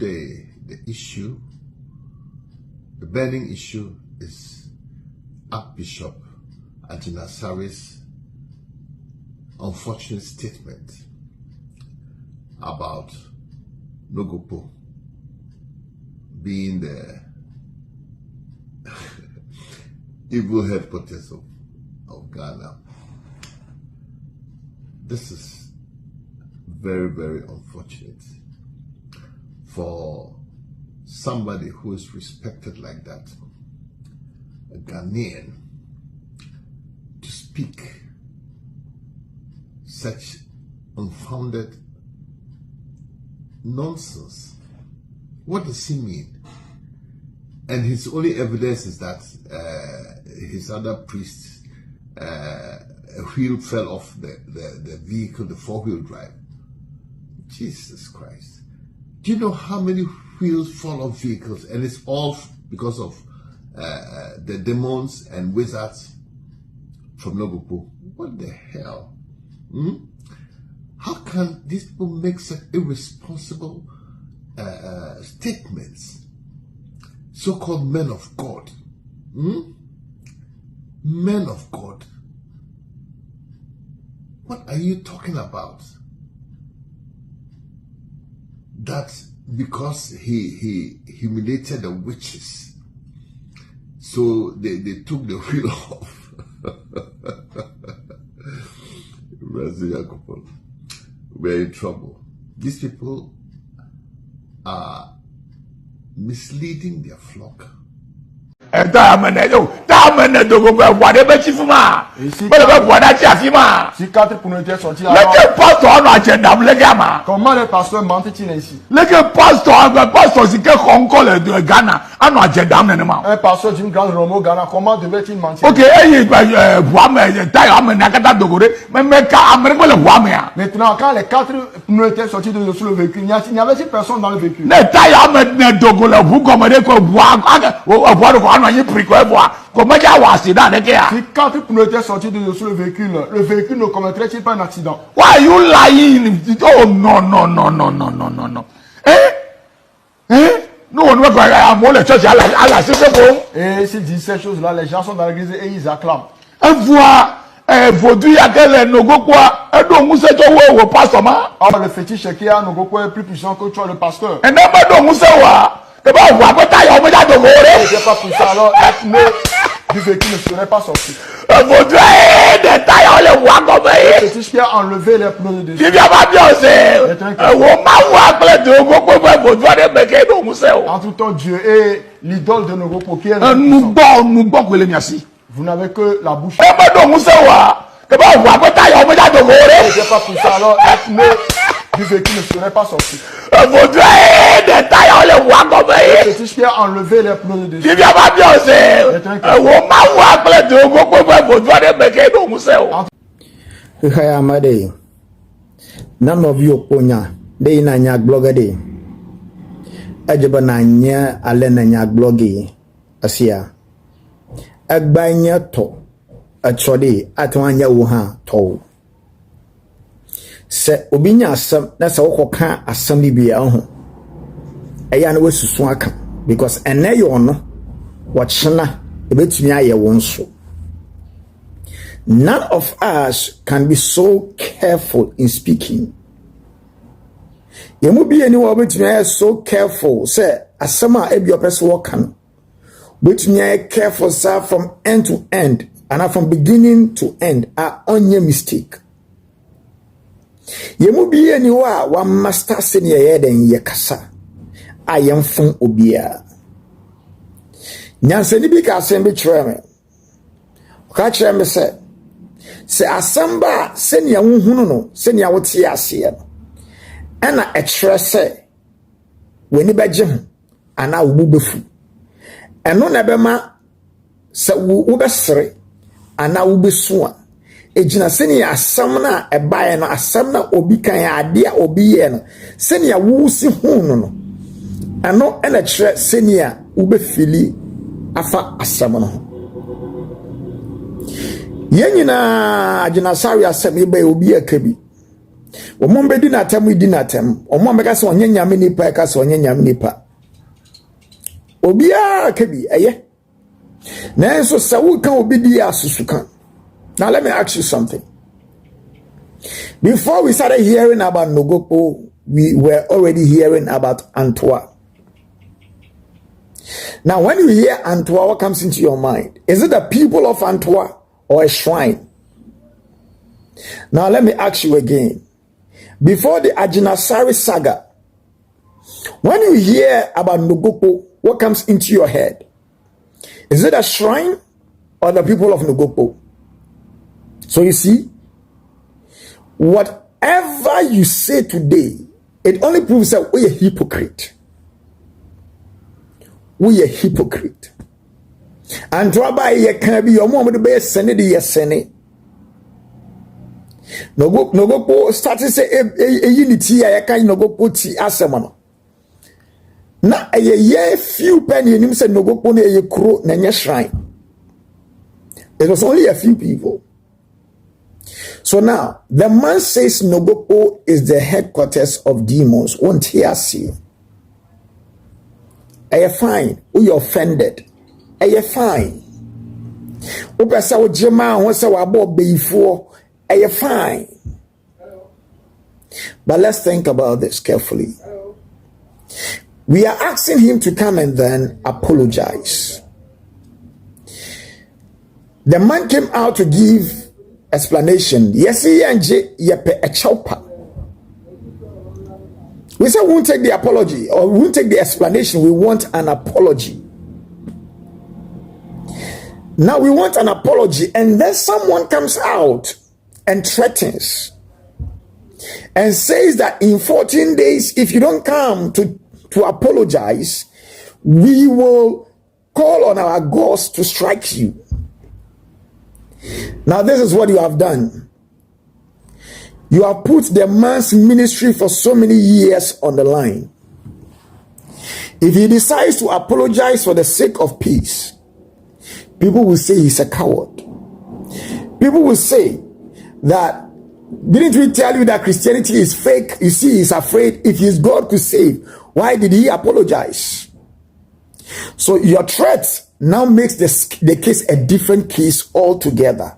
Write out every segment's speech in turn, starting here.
the issue, the burning issue is Archbishop Argyen Asare's unfortunate statement about Nogokpo being the evil headquarters of Ghana. This is very, very unfortunate for somebody who is respected like that, a Ghanaian, to speak such unfounded nonsense. What does he mean? And his only evidence is that his other priest, a wheel fell off the vehicle, the four-wheel drive. Jesus Christ. Do you know how many wheels fall off vehicles? And it's all because of the demons and wizards from Nogokpo. What the hell? How can these people make such irresponsible statements? So-called men of God. Men of God. What are you talking about? That because he humiliated the witches, so they took the wheel off. We're in trouble. These people are misleading their flock. Whatever chifuma. Whatever chifuma. Si 4 pour nous sortir. Le pasteur n'a agenda le gama. Comment le pasteur ment-il ainsi? Le pasteur c'est que encore de Ghana a un agenda maintenant. Un pasteur d'une grande Romo Ghana, comment devait-il mentir? OK, maintenant quand les 4 pneus étaient sortis de sous le véhicule, il n'y avait personne dans le véhicule. Ne taille à Dogo le vous comme Si 4 pneus étaient sortis de sous le véhicule ne commettrait-il pas un accident? Why are you lying? Oh no. Nous on va faire un le church à la c'est bon. Et s'il dit ces choses-là, les gens sont dans l'église et ils acclament. Un voix vaudou ya que Nogokpo et donc nous c'est au pasteur ma. Alors le fétiche qui a Nogokpo est plus puissant que toi le pasteur. Et non pas donc nous c'est wa. Que ba wa ko ta ya o me da dogo re. C'est pas pour ça alors les pneus du véhicule ne serait pas sorti. Vaudou des tailles on le voit comme Le fétiche qui a enlevé les pneus de dessus. Il vient pas bien c'est. On m'a wa plein de Nogokpo vaudou de me que donc nous c'est. En tout temps Dieu est l'idole de Nogokpo qui est nous bon que le merci. Vous n'avez que la bouche. Et pas donc nous c'est wa. Que ba wa ko ta ya o me da dogo re. C'est pas pour ça alors les pneus du véhicule ne serait pas sorti. Vaudou des tailles on le voit comme Le fétiche qui a enlevé les pneus de dessus. il vient pas bien c'est. On m'a wa plein de Nogokpo vaudou de me que donc nous c'est. Hi Amade. None of you ponya. Dey na nya blogger dey. Ajaba na nya ale na nya bloggy. Asia. Agbanya to. Achode atwanya wo ha to. Se obinya asem na se wokoka asem bibia ho. Eya na wasusu aka because ene yo no wachena ebetumi aye won so. None of us can be so careful in speaking. Yemu bi anyone betumi so careful say asema ebi opese work no. Betumi careful sir from end to end and from beginning to end are onye mistake. Yemu bi anyone wa master senior yeden yekasa ayemfon obia. Nyansani bi ka asem bi kire me. Ka kire me say se asamba senia wohunu no senia wote ase no ana ekire se weni beje ho ana wo befu eno na bema se wo besere ana wo besu a ejina senia asam na ebae no asam na obi kan ade a obi ye no senia wo si hu no ano ena kire senia wo befili afa asam no. Yenyina Argyen Asare asem ibe obi akabi Omombe di natem. Omombe ka so onye nyame nipa ka so onye nyame nipa. Obia kebi eye. Nanso sawu kan obi di asusu kan. Now let me ask you something. Before we started hearing about Nogokpo, we were already hearing about Antwa. Now, when you hear Antwa, what comes into your mind? Is it the people of Antwa or a shrine? Now, let me ask you again. Before the Argyen Asare saga, when you hear about Nogokpo, what comes into your head? Is it a shrine or the people of Nogokpo? So you see, whatever you say today, it only proves that we're a hypocrite. We are hypocrite. And Rabbi ye can be your mom the best send the yesene. Nogokpo started say a unity I can Nogokpo ti asemano. Na a ye few penny him said Nogokpo ne ye kro na nye shrine. It was only a few people. So now the man says Nogokpo is the headquarters of demons. Won't he see? Are you fine? Are you offended? Are you fine? Upesa wo jema ho se wa bo beifo. Are you fine? But let's think about this carefully. We are asking him to come and then apologize. The man came out to give explanation. Yes, he and yepe a chopper. We said we won't take the apology or we won't take the explanation. We want an apology. Now we want an apology, and then someone comes out and threatens and says that in 14 days, if you don't come to apologize, we will call on our gods to strike you. Now this is what you have done. You have put the man's ministry for so many years on the line. If he decides to apologize for the sake of peace, people will say he's a coward. People will say that, didn't we tell you that Christianity is fake? You see, he's afraid if his God could save, why did he apologize? So your threat now makes the case a different case altogether.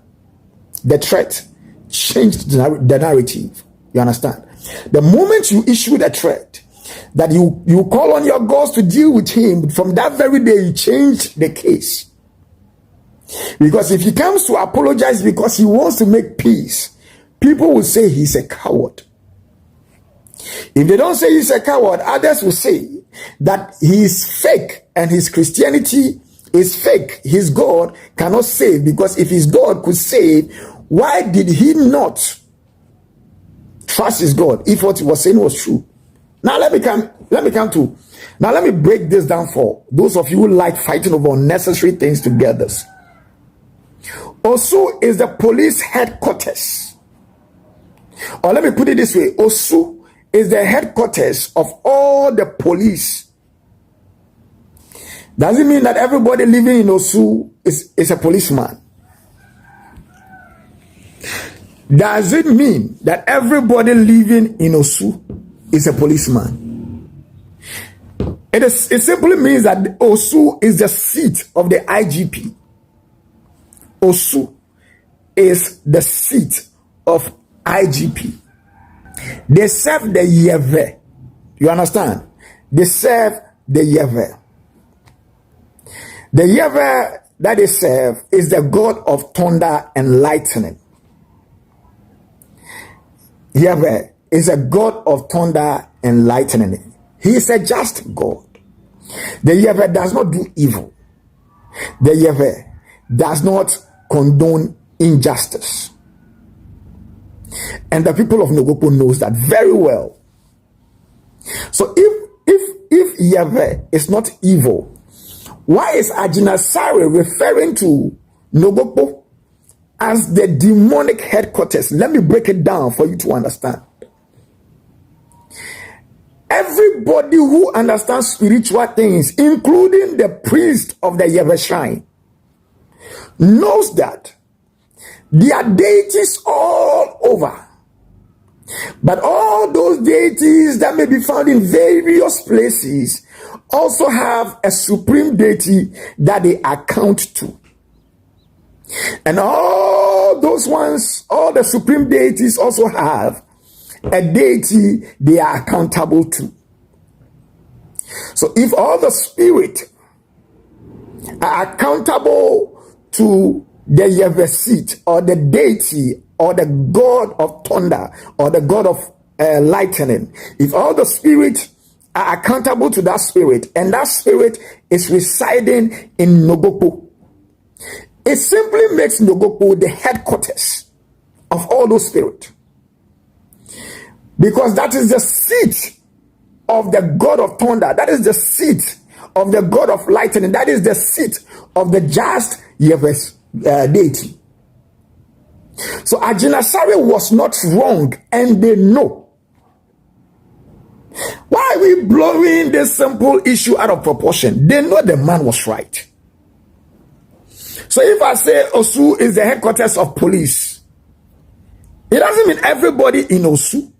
The threat changed the narrative. You understand? The moment you issue the threat that you call on your gods to deal with him, from that very day you change the case. Because if he comes to apologize because he wants to make peace, people will say he's a coward. If they don't say he's a coward, others will say that he is fake and his Christianity is fake. His God cannot save, because if his God could save, why did he not trust his God if what he was saying was true? Now let me break this down for those of you who like fighting over unnecessary things together. Osu is the police headquarters. Or let me put it this way, Osu is the headquarters of all the police. Does it mean that everybody living in Osu is a policeman? Does it mean that everybody living in Osu is a policeman? It simply means that Osu is the seat of the IGP. Osu is the seat of IGP. They serve the Yeve. You understand? They serve the Yeve. The Yeve that they serve is the God of thunder and lightning. Yahweh is a God of thunder and lightning. He is a just God. The Yahweh does not do evil. The Yahweh does not condone injustice. And the people of Nogokpo knows that very well. So if Yahweh is not evil, why is Argyen Asare referring to Nogokpo as the demonic headquarters? Let me break it down for you to understand. Everybody who understands spiritual things, including the priest of the Yahweh shrine, knows that there are deities all over. But all those deities that may be found in various places also have a supreme deity that they account to. And all those ones, all the supreme deities also have a deity they are accountable to. So if all the spirit are accountable to the Yevesit or the deity or the god of thunder or the god of lightning, if all the spirit are accountable to that spirit and that spirit is residing in Nogokpo, it simply makes Nogokpo the headquarters of all those spirits, because that is the seat of the god of thunder, that is the seat of the god of lightning, that is the seat of the just Yeves deity. So Argyen Asare was not wrong, and they know. Why are we blowing this simple issue out of proportion? They know the man was right. So if I say Osu is the headquarters of police, it doesn't mean everybody in Osu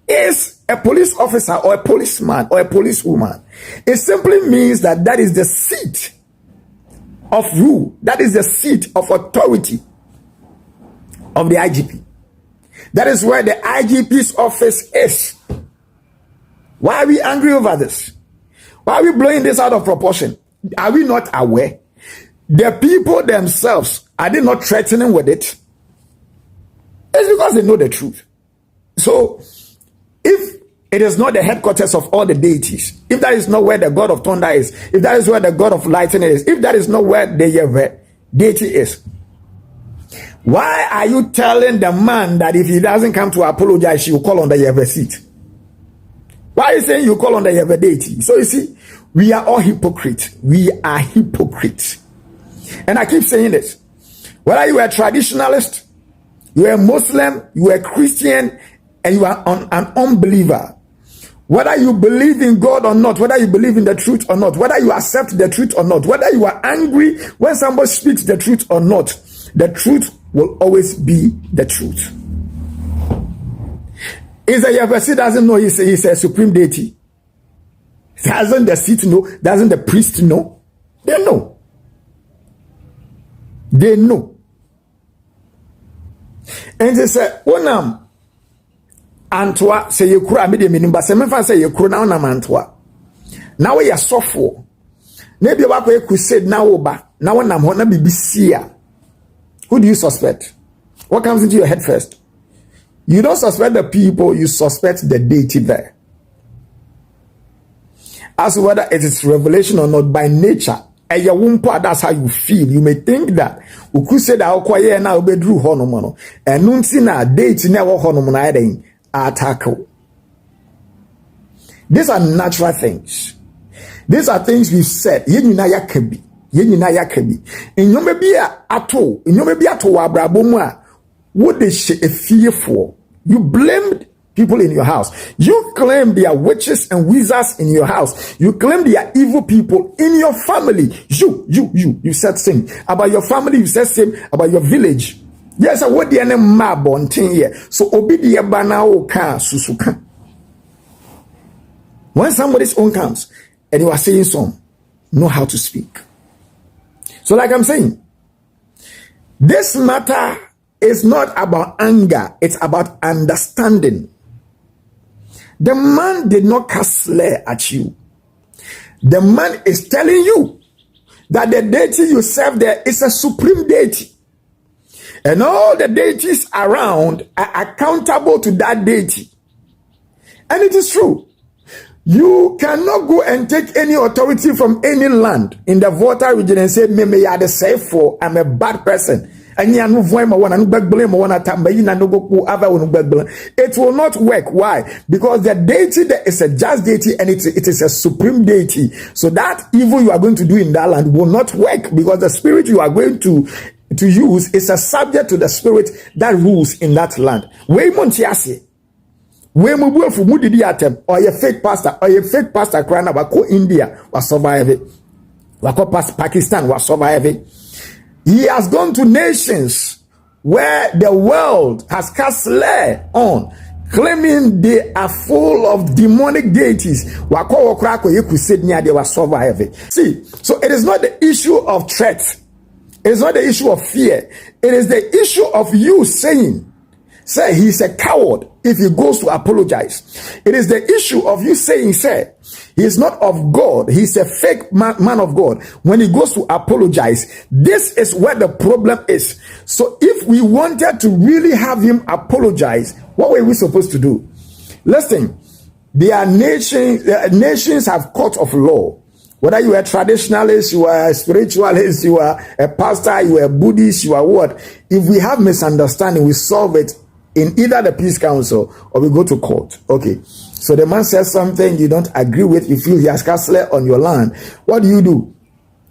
is a police officer or a policeman or a policewoman. It simply means that that is the seat of rule, that is the seat of authority of the IGP. That is where the IGP's office is. Why are we angry over this? Why are we blowing this out of proportion? Are we not aware? The people themselves, are they not threatening with it? It's because they know the truth. So, if it is not the headquarters of all the deities, if that is not where the god of thunder is, if that is where the god of lightning is, if that is not where the Yeve deity is, why are you telling the man that if he doesn't come to apologize, you call on the Yeve seat? Why are you saying you call on the Yeve deity? So you see, we are all hypocrites. We are hypocrites. And I keep saying this. Whether you are a traditionalist, you are a Muslim, you are a Christian, and you are an unbeliever, whether you believe in God or not, whether you believe in the truth or not, whether you accept the truth or not, whether you are angry when somebody speaks the truth or not, the truth will always be the truth. Is the Yevesi doesn't know he's a supreme deity? Doesn't the seat know? Doesn't the priest know? They know. They know. And they say, Onam Antwa say you kura me de minimba se mefa say you kura na onam Antwa. Now we are suffer. Maybe wa ko crusade na oba. Na onam ho na bibisia. Who do you suspect? What comes into your head first? You don't suspect the people, you suspect the deity there. As to whether it is revelation or not, by nature, that's how you feel. You may think that we could say that quiet now bedroom honomono and nuntina deity never honomono attack. These are natural things. These are things we've said. Yenina yakebi. In your maybe ato, in your maybe ato wabraboma. What they fear for? You blamed people in your house. You claim they are witches and wizards in your house. You claim they are evil people in your family. You said same about your family. You said same about your village. Yes, what the enemy mab on 10 years. So obidia banao ka susuka. When somebody's own comes and you are saying some, know how to speak. So like I'm saying, this matter is not about anger, it's about understanding. The man did not cast slur at you. The man is telling you that the deity you serve there is a supreme deity. And all the deities around are accountable to that deity. And it is true. You cannot go and take any authority from any land in the Volta region and say, me are the safe for, I'm a bad person. It will not work. Why? Because the deity there is a just deity and it is a supreme deity. So that evil you are going to do in that land will not work, because the spirit you are going to use is a subject to the spirit that rules in that land. We mubuefu mudidi atem or a fake pastor crying about India was surviving. Wako Pakistan was surviving. He has gone to nations where the world has cast slur on, claiming they are full of demonic deities. See, so it is not the issue of threat. It is not the issue of fear. It is the issue of you saying, say he's a coward if he goes to apologize. It is the issue of you saying, say, he is not of God. He's a fake man of God. When he goes to apologize, this is where the problem is. So if we wanted to really have him apologize, what were we supposed to do? Listen, there are nations have court of law. Whether you are a traditionalist, you are a spiritualist, you are a pastor, you are a Buddhist, you are what? If we have misunderstanding, we solve it in either the peace council or we go to court. Okay. So the man says something you don't agree with, you feel he has castle on your land. What do?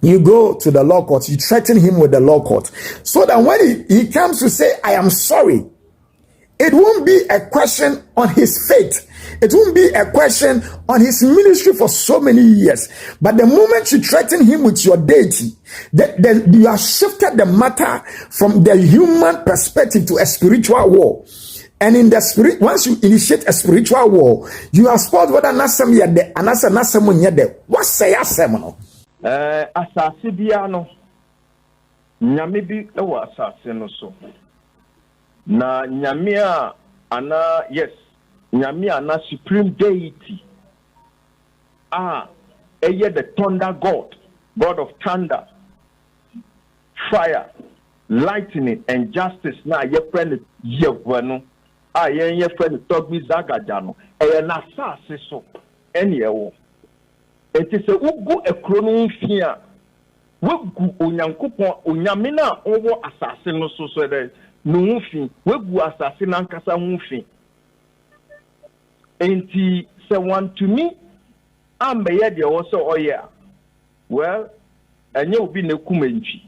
You go to the law court, you threaten him with the law court. So that when he comes to say, I am sorry, it won't be a question on his faith. It won't be a question on his ministry for so many years. But the moment you threaten him with your deity, then you have shifted the matter from the human perspective to a spiritual war. And in the spirit, once you initiate a spiritual war, you are spoiled whether nasam yede and nasam yede. What say asem? Asase bia no. Nyame bi ewa asase no so. Na nyame ana yes. Nyame ana supreme deity. Eye the thunder god, god of thunder, fire, lightning and justice. Na ye friend yewano. Ye friend Togbi Zagajano. Eye na sase so. Enyewo. It is a ugu ekrono fia. Wegu onyankopon onyame na owo asase no so de no fi. Wegu asase na nkasa hu fi. Enti se want to me ambe ye de wo so oye. Well, enye obi na kumentwi.